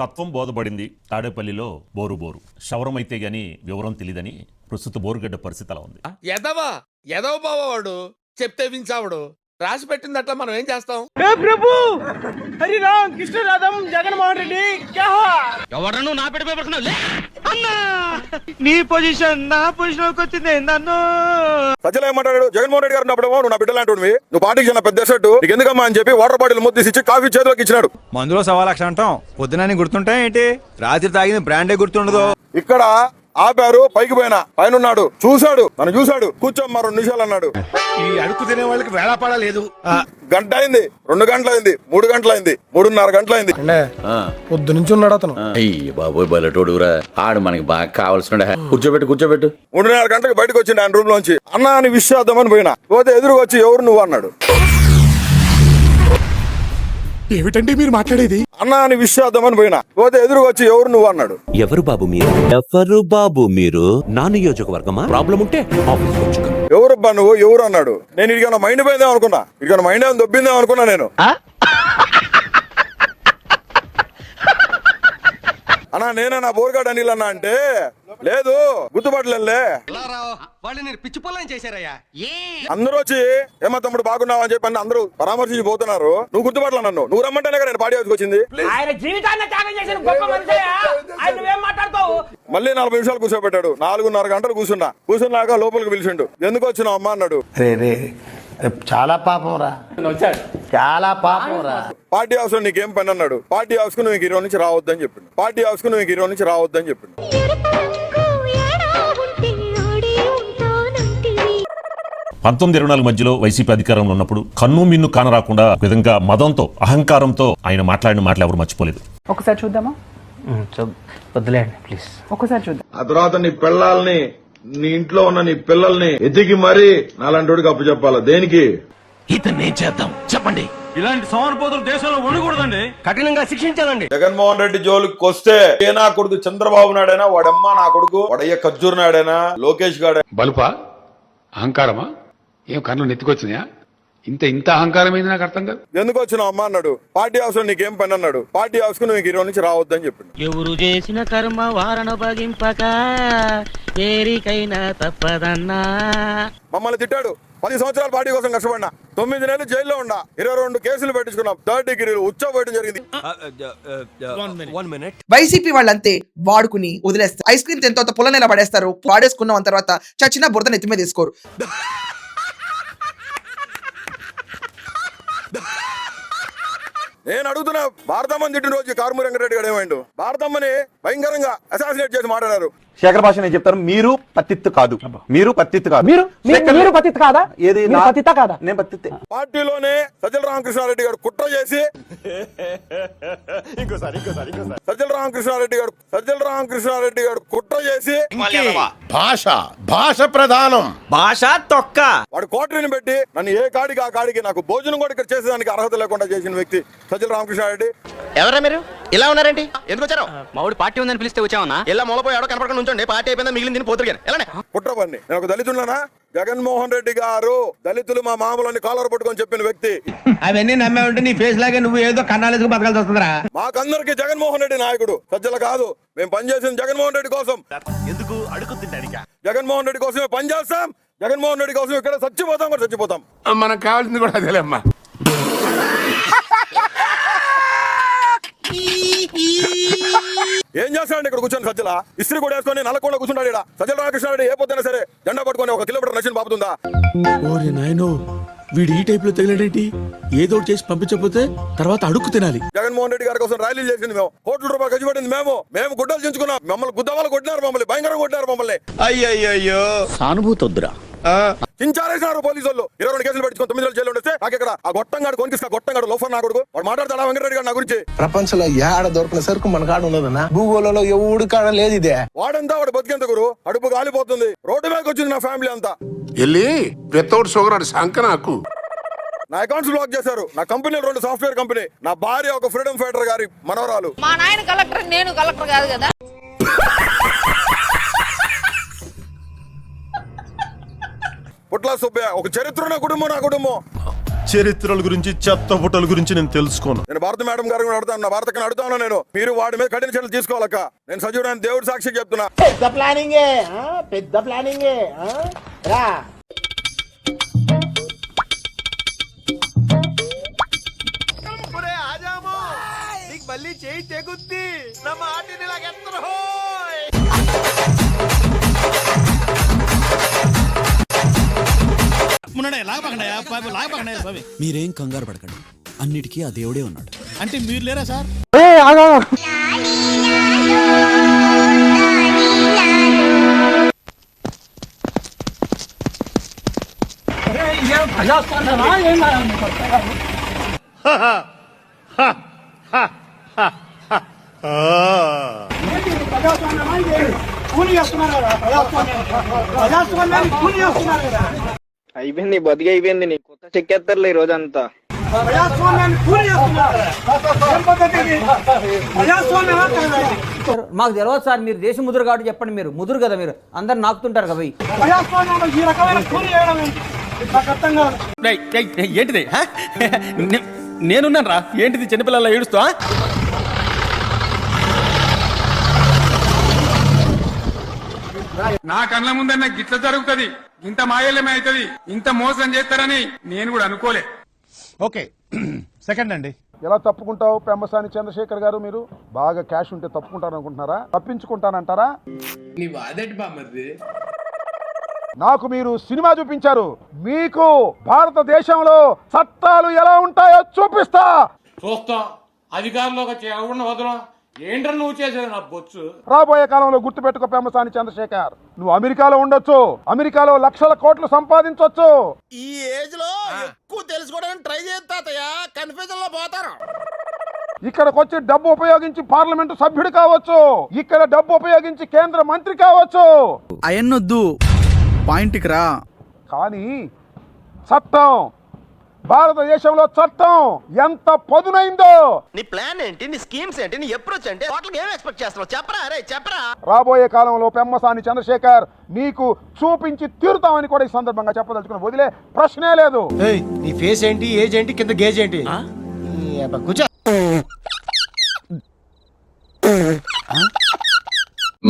తత్వం బోధపడింది తాడేపల్లిలో బోరు శవరమైతే గాని వివరం తెలియదని ప్రస్తుత బోరుగడ్డ పరిస్థితి అలా ఉంది. ఎదవ బావాడు చెప్తే వించావుడు రాసి పెట్టింది అట్లా మనం ఏం చేస్తాం? ప్రభు హరి రామ్ కృష్ణ రాధం జగన్మోహన్ రెడ్డి ఎవరను నా పెట్టి పెడుతున్నావు అన్నా నీ పొజిషన్ నా పొజిషన్ కి వచ్చింది నన్ను సజ్జలు ఏమంటాడు? జగన్మోహన్ రెడ్డి గారు ఉన్నప్పుడేమో నువ్వు నా బిడ్డలు అంటుడివి, నువ్వు పార్టీకి చిన్న పెద్ద షర్టు నీకు ఎందుకమ్మా అని చెప్పి వాటర్ బాటిల్ ముద్దేసి ఇచ్చి కాఫీ చేతిలోకి ఇచ్చినాడు. మందులో 1.25 అంటాం, పొద్దునని గుర్తుంటాయి ఏంటి, రాత్రి తాగింది బ్రాండే గుర్తుండదు. ఇక్కడ ఆపారు, పైకి పోయినా పైన ఉన్నాడు, చూశాడు, నన్ను చూశాడు, కూర్చోమ్మా 2 నిమిషాలు అన్నాడు. ఈ అడుగు తినే వాళ్ళకి వేళాపాడా లేదు. గంట అయింది, 2 గంటలు అయింది, 3 గంటలు అయింది, 3:30 గంటలు అయింది. పొద్దు నుంచి ఉన్నాడు అతను. అయ్యి బాబోయ్ బలటోడురా, ఆడు మనకి బాగా కావాల్సిన కూర్చోబెట్టు 3:30 గంటలకు బయటకు వచ్చిండు ఆయన రూమ్ లోంచి. అన్నా అని విష్ చేద్దామని పోయినా, పోతే ఎదురుగా వచ్చి ఎవరు నువ్వు అన్నాడు. ఏమిటండి మీరు మాట్లాడేది? అన్నా అని విష్ చేద్దామని పోయినా, పోతే ఎదురుగా వచ్చి ఎవరు నువ్వు అన్నాడు. ఎవరు బాబు మీరు నా నియోజకవర్గమా? ప్రాబ్లం ఉంటే ఆఫీస్ వచ్చుకో. ఎవరబ్బా నువ్వు, ఎవరు అన్నాడు. నేను ఇడికన్నా మైండ్ పోయిందేమో అనుకున్నా, ఇడికన్నా మైండ్ ఏమైనా దొబ్బిందేమో అనుకున్నా నేను. అన్నా నేనే నా బోర్గాడ్ అనిల్ అన్నా అంటే లేదు గుర్తుపట్టలే. అందరూ వచ్చి ఏమో తమ్ముడు బాగున్నావు అని చెప్పి అందరూ పరామర్శించి పోతున్నారు. నువ్వు గుర్తుపట్టలే నన్ను, నువ్వు రమ్మంటేనే కదా నేను పార్టీ హౌస్కి వచ్చింది. ఆయన జీవితాన్ని త్యాగం చేసిన గొప్ప మనిషియా ఆయన, నువ్వేం మాట్లాడతావు? మళ్ళీ 40 నిమిషాలు కూర్చోబెట్టాడు. 4:30 గంటలు కూర్చున్నాక లోపలికి పిలిచిండు. ఎందుకు వచ్చినావు అమ్మా అన్నాడు. చాలా పాపం రా, చాలా పాపం రా. పార్టీ హౌస్ లో నీకేం పని అన్నాడు. పార్టీ హౌస్ కు నువ్వు 20 నుంచి రావద్దని చెప్పిండు. పార్టీ హౌస్ కు నువ్వు 20 నుంచి రావద్దని చెప్పిండు. 1924 మధ్యలో వైసీపీ అధికారంలో ఉన్నప్పుడు కన్ను మిన్ను కానరాకుండా విధంగా మదంతో అహంకారంతో ఆయన మాట్లాడిన మాటలు ఎవరు మర్చిపోలేదు. ఒకసారి చూద్దామా? వద్దులేండి ప్లీజ్, ఒకసారి చూద్దాం. ఆ తర్వాత నీ పిల్లల్ని, నీ ఇంట్లో ఉన్న నీ పిల్లల్ని ఎతికి మరీ నాలాంటి అప్పు చెప్పాలా? దేనికి? ఇతన్ని ఏం చేద్దాం చెప్పండి. ఇలాంటి సోమరిపోతులు దేశంలో ఉండకూడదండి, కఠినంగా శిక్షించాలండి. జగన్మోహన్ రెడ్డి జోలికి వస్తే ఏ నా కొడుకు చంద్రబాబు నాయుడైనా, వాడమ్మ నా కొడుకు, వాడయ్య ఖర్జూర్ నాయుడైనా, లోకేష్ గాడు బలుపా అహంకారమా? ఏం కన్ను నెత్తికొచ్చినాయా? ఇంత అహంకారం ఏంది నాకు అర్థం కాదు. ఎందుకు వచ్చినావు అమ్మ అన్నాడు. పార్టీ హౌస్ లో నీకేం పని అన్నాడు. పార్టీ హౌస్ కు నువ్వు 20 నుంచి రావద్దని చెప్పిండు. ఎవరు చేసిన కర్మ వారణ భగింపక ఏరికైనా తప్పదన్నా. మమ్మల్ని తిట్టాడు. 10 సంవత్సరాలు పార్టీ కోసం కష్టపడినా, 9 నెలలు జైల్లో ఉండా, 22 కేసులు పెట్టించుకున్నాం, 3rd డిగ్రీలు ఉచ్చబోయడం జరిగింది. వైసీపీ వాళ్ళంతే వాడుకుని వదిలేస్తారు. ఐస్ క్రీమ్ ఎంతో పుల్ల నెల పడేస్తారు. వాడేసుకున్న తర్వాత చచ్చిన బురద నెత్తి మీద తీసుకోరు. నేను అడుగుతున్నా, భారతమ్మని తిట్టిన రోజు కారుమూరి వెంకటరెడ్డి గారు ఏమైండు? భారతమ్మని భయంకరంగా అసాసినేట్ చేసి మాట్లాడారు. శేఖర్ భాష నేను చెప్తాను, మీరు పత్తిత్తు కాదు, మీరు పత్తిత్తు కాదు. మీరు పతిత్ కాదా? ఏది పతిత కాదా? నేను పత్తిత్తే. పార్టీలోనే సజ్జల రామకృష్ణారెడ్డి గారు కుట్ర చేసి సజ్జల రామకృష్ణారెడ్డి గారు కుట్ర చేసి భాష ప్రధానం, భాష తొక్క. వాడు కోటరీని పెట్టి నన్ను ఏ కాడికి ఆ కాడికి నాకు భోజనం కూడా ఇక్కడ చేసేదానికి అర్హత లేకుండా చేసిన వ్యక్తి సజ్జల రామకృష్ణారెడ్డి. ఎవరా మీరు ఇలా ఉన్నారండి? ఎందుకు వచ్చారు? మావుడి పార్టీ ఉందని పిలిస్తే వచ్చావన్నా? ఇలా మొలపోయి ఎవడో కనపడకుండా ఉంచండి. పార్టీ అయిపోయిందా మిగిలింది పోతురు. కుట్ర పని. నేను ఒక దళితులనా? జగన్మోహన్ రెడ్డి గారు దళితులు మా మామూలని కాలర్ పట్టుకొని చెప్పిన వ్యక్తి. అవన్నీ నమ్మే ఉంటే నీ ఫేస్ లాగే నువ్వు ఏదో కన్నాలేసుకు బతకాల్సి వస్తుందిరా. మాకందరికి జగన్మోహన్ రెడ్డి నాయకుడు, సజ్జల కాదు. మేము పనిచేసింది జగన్మోహన్ రెడ్డి కోసం. ఎందుకు అడుగుతుంటానిక? జగన్మోహన్ రెడ్డి కోసమే పనిచేస్తాం. జగన్మోహన్ రెడ్డి కోసం ఇక్కడ చచ్చిపోతాం కూడా చచ్చిపోతాం. మనకు కావాల్సింది కూడా అదేలేమ్మా. ఏం చేస్తాడండి ఇక్కడ కూర్చొని సజ్జల? ఇస్త్రీ కూడా వేసుకొని నల్లకుండా కూర్చుంటాడు ఇక్కడ. సజ్జల రామకృష్ణారెడ్డి ఏ పొద్దున సరే జెండా పట్టుకొని 1 కిలోమీటర్ నచ్చిన బాపుతుందా? ఓరే నాయనో, వీడు ఈ టైప్ లో తగిలేడేంటి? ఏదో చేసి పంపించకపోతే తర్వాత అడుక్కు తినాలి. జగన్మోహన్ రెడ్డి గారి కోసం ర్యాలీలు చేసింది మేము, కోట్ల రూపాయలు ఖర్చు పెట్టింది మేము గుడ్డలు చించుకున్నాం. మమ్మల్ని గుద్దవాళ్ళు కొట్టినారు, మమ్మల్ని భయంకరంగా కొట్టినారు మమ్మల్ని. అయ్యయ్యో సానుభూతి వద్దురా. చించారేసినారు పోలీసు వాళ్ళు. 22 కేసులు పెట్టుకుని 9 నెలలు జైలు ఉండేస్తే నాకు ఇక్కడ ఆ గొట్టంగాడు కొనికిస్తా, గొట్టంగాడు లోఫర్ నా కొడుకు వాడు మాట్లాడతాడా వెంకటరెడ్డి గారు నా గురించి? ప్రపంచంలో ఏడ దొరికిన సరుకు మన కాడ ఉన్నదన్నా, భూగోళంలో ఎవడు కాడ లేదు ఇదే. వాడంతా వాడు బతికేంత గురు, అడుపు కాలిపోతుంది. రోడ్డు మీదకి వచ్చింది నా ఫ్యామిలీ అంతా. వెళ్ళి వితౌట్ షుగర్ అని శంక నాకు. నా అకౌంట్స్ బ్లాక్ చేశారు. నా కంపెనీలు 2 సాఫ్ట్వేర్ కంపెనీ. నా భార్య ఒక ఫ్రీడమ్ ఫైటర్ గారి మనవరాలు. మా నాయన కలెక్టర్, నేను కలెక్టర్ కాదు కదా. పుట్ల సుబ్బయ్య ఒక చరిత్ర. నా కుటుంబం చరిత్రల గురించి చెత్త పుట్టల గురించి నేను తెలుసుకోను. నేను భారత మేడం గారు కూడా అడుగుతాను, నా భారతకని అడుగుతాను. నేను మీరు వాడి మీద కఠిన చర్యలు తీసుకోవాలక్క. నేను సజీవుడైన దేవుడి సాక్షి చెప్తున్నా. పెద్ద ప్లానింగే రా. మళ్ళీ చేయి తెగుద్ది నా మాటిని లాగెత్తరు. మీరేం కంగారు పడకండి, అన్నిటికీ ఆ దేవుడే ఉన్నాడు. అంటే మీరు లేరా సార్? అయిపోయింది బతికి అయిపోయింది. నీ కొత్త చెక్కేస్తారులే ఈ రోజంతా. మాకు తెలియదు సార్, మీరు దేశ ముదురు కాబట్టి చెప్పండి. మీరు ముదురు కదా, మీరు అందరు నాకుతుంటారు కదా. ఏంటిది నేనున్నాను రా. ఏంటిది చిన్నపిల్లల ఏడుస్తా? నా కళ్ళ ముందన్న గిట్ల జరుగుతుంది, ఇంత మాయల్యమే అవుతుంది, ఇంత మోసం చేస్తారని నేను కూడా అనుకోలే. ఓకే, సెకండ్ అండి. ఎలా తప్పుకుంటావు పెమ్మసాని చంద్రశేఖర్ గారు? మీరు బాగా క్యాష్ ఉంటే తప్పుకుంటారు అనుకుంటున్నారా? తప్పించుకుంటానంటారా? నాకు మీరు సినిమా చూపించారు, మీకు భారతదేశంలో చట్టాలు ఎలా ఉంటాయో చూపిస్తా. చూస్తాం అధికారంలోకి ఎవరిని వదలం. ఏంట్రా నువ్వు చేసేది నా బొచ్చు? రాబోయే కాలంలో గుర్తు పెట్టుకో పెమ్మసాని చంద్రశేఖర్, నువ్వు అమెరికాలో ఉండొచ్చు, అమెరికాలో లక్షల కోట్లు సంపాదించవచ్చు. ఈ ఏజ్ లో ఎక్కువ తెలుసుకోవడానికి ట్రై చేస్తాతయ్యా, కన్ఫ్యూజన్ లో పోతారు. ఇక్కడికి వచ్చి డబ్బు ఉపయోగించి పార్లమెంటు సభ్యుడు కావచ్చు, ఇక్కడ డబ్బు ఉపయోగించి కేంద్ర మంత్రి కావచ్చు. అయన్నొద్దు, పాయింట్కి రా. కానీ చట్టం, భారతదేశంలో చట్టం ఎంత పదునైందో. నీ ప్లాన్ ఏంటి? నీ స్కీమ్స్ ఏంటి? నీ అప్రోచ్ ఏంటి? టోటల్ ఏం ఎక్స్పెక్ట్ చేస్తున్నావు? చెప్పరా అరే చెప్పరా. రాబోయే కాలంలో పెమ్మసాని చంద్రశేఖర్ నీకు చూపించి తీరుతామని కూడా ఈ సందర్భంగా చెప్పదలుచుకుని వదిలే ప్రశ్నే లేదు. నీ ఫేస్ ఏంటి, ఏజ్ ఏంటి, కింద గేజ్ ఏంటి? కూర్చో.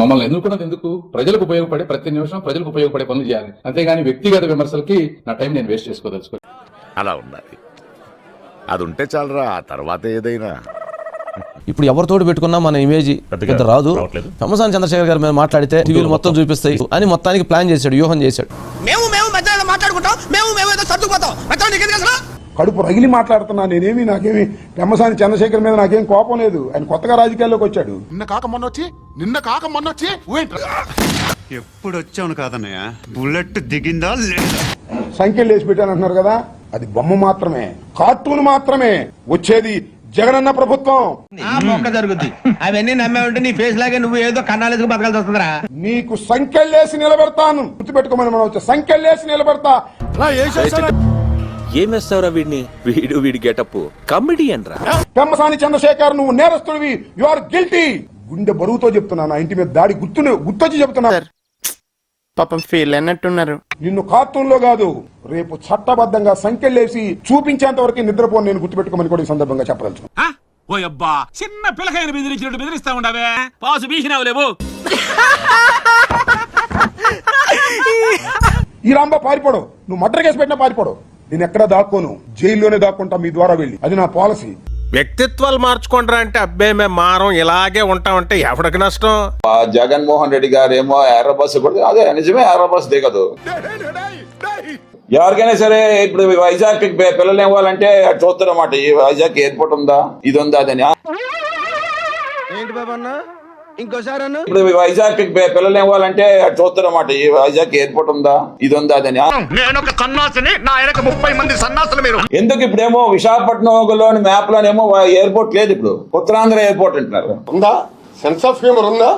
మమ్మల్ని ఎన్నుకున్నది ఎందుకు? ప్రజలకు ఉపయోగపడే ప్రతి నిమిషం ప్రజలకు ఉపయోగపడే పనులు చేయాలి, అంతేగాని వ్యక్తిగత విమర్శలకి నా టైం నేను వేస్ట్ చేసుకోదలుచుకో. అలా ఉండాలి, అది ఉంటే చాలరా, ఆ తర్వాత ఏదైనా. ఇప్పుడు ఎవరితోటి పెట్టుకున్నా మన ఇమేజ్ పెద్ద రాదు. పెమ్మసాని చంద్రశేఖర్ గారి మీద మాట్లాడితే టీవీలు మొత్తం చూపిస్తాయి అని మొత్తానికి ప్లాన్ చేశాడు, వ్యూహం చేశాడు. మేము మధ్యాహ్నం మాట్లాడుకుంటాం, మేము ఏదో సర్దుకుపోతాం. కడుపు రగిలి మాట్లాడుతున్నా నేనేమి, నాకేమి పెమ్మసాని చంద్రశేఖర్ మీద నాకేం కోపం లేదు. ఆయన కొత్తగా రాజకీయాల్లోకి వచ్చాడు. నిన్న కాక మొన్న వచ్చి ఎప్పుడు వచ్చాను కాదన్నయ్య, బుల్లెట్ దిగిందా లేదా? సంఖ్యలు వేసి పెట్టానంటున్నారు కదా, అది బొమ్మ మాత్రమే, కార్టూన్ మాత్రమే. వచ్చేది జగనన్న ప్రభుత్వం. జరుగుద్ది అవన్నీ నమ్మే ఉంటే నీ ఫేస్ లాగే నువ్వు ఏదో కన్నాలేసుకు బతకాల్సి వస్తుందిరా. నీకు సంఖ్యలేసి నిలబెడతాను, గుర్తుపెట్టుకోమని మనం వచ్చా. సంఖ్యలేసి నిలబెడతా. ఏం వేస్తావురా వీడిని? వీడి గెటప్ కమెడియన్ రా. పెమ్మసాని చంద్రశేఖర్ నువ్వు నేరస్తుడివి, యు ఆర్ గిల్టీ. గుండె బరువుతో చెప్తున్నా, నా ఇంటి మీద దాడి గుర్తొచ్చి చెప్తున్నా. పాపం ఫీల్ అన్నట్టున్నారు. నిన్ను కార్టూన్ లో కాదు, రేపు చట్టబద్ధంగా సంఖ్యలేసి చూపించేంత వరకు నిద్రపోను నేను, గుర్తుపెట్టుకోమని కూడా ఈ సందర్భంగా చెప్పదలుచు. ఓ అబ్బా, చిన్న పిల్లకాయని బెదిరించినట్టు బెదిరిస్తా ఉండవే, పాసు బీసినావులేవు. ఈ రాంబా పారిపోడు, నువ్వు మర్డర్ కేసు పెట్టినా పారిపోడు. నేను ఎక్కడా దాక్కోను, జైల్లోనే దాక్కుంటా మీ ద్వారా వెళ్ళి. అది నా పాలసీ. వ్యక్తిత్వాలు మార్చుకుంటారా అంటే అబ్బే మేము మారం ఇలాగే ఉంటామంటే ఎవరికి నష్టం? జగన్మోహన్ రెడ్డి గారు ఏమో ఎర్ర బస్సు కూడా, అదే నిజమే, ఎర్ర బస్సు దిగదు. ఎవరికైనా సరే ఇప్పుడు వైజాగ్ పిల్లలు ఇవ్వాలంటే చూస్తారన్నమాట, ఈ వైజాగ్ ఎయిర్పోర్ట్ ఉందా, ఇది ఉందా అని. ఏంటి బాబా అన్న, ఇంకోసారి అన్న. ఇప్పుడు వైజాగ్ పిల్లలు ఇవ్వాలంటే చూస్తారన్నమాట, ఈ వైజాగ్ ఎయిర్పోర్ట్ ఉందా, ఇది ఉందా అని. నేను ఒక సన్నాసిని, నా వెనక 30 మంది సన్నాసులు మీరు. ఎందుకు ఇప్పుడేమో విశాఖపట్నంలోని మ్యాప్ లోనేమో ఎయిర్పోర్ట్ లేదు, ఇప్పుడు ఉత్తరాంధ్ర ఎయిర్పోర్ట్ అంటున్నారు. ఉందా? సెన్స్ ఆఫ్ హ్యూమర్ ఉందా?